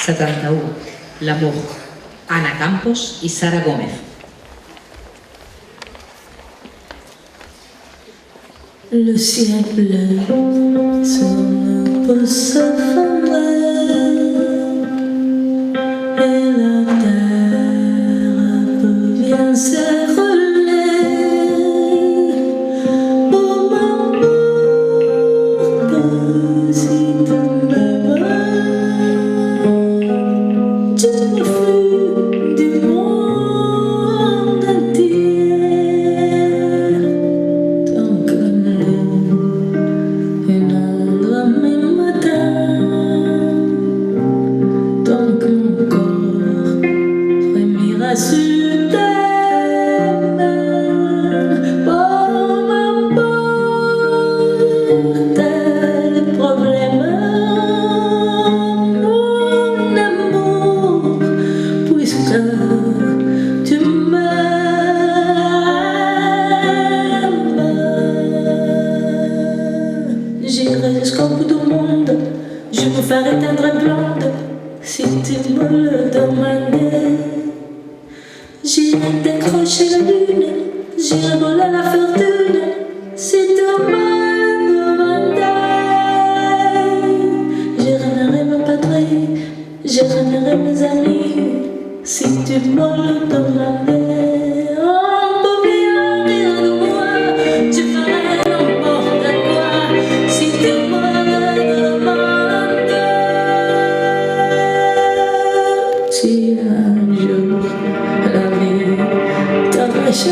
71. L'amour. Ana Campos i Sara Gómez. Le ciel bleu sur nous peut s'effondrer et la terre peut bien s'érouler. Oh m'emporte si tu me veux, tu me fuis du monde entier. Donc inonde mes matins, tant que mon corps frémira sur tes mains. Oh, m'emporte les problèmes, mon amour, puisque tu m'aimes. J'irai jusqu'au bout du monde, je me ferai tendre blonde si tu me le demandais. J'irai décrocher la lune, j'irai voler la fortune si tu me le demandais. Je ramènerai ma patrie, je ramènerai mes amis si tu me le demandais. On peut bien rire de moi, je ferai n'importe quoi si tu me le demandes. Si un jour la vie t'arrache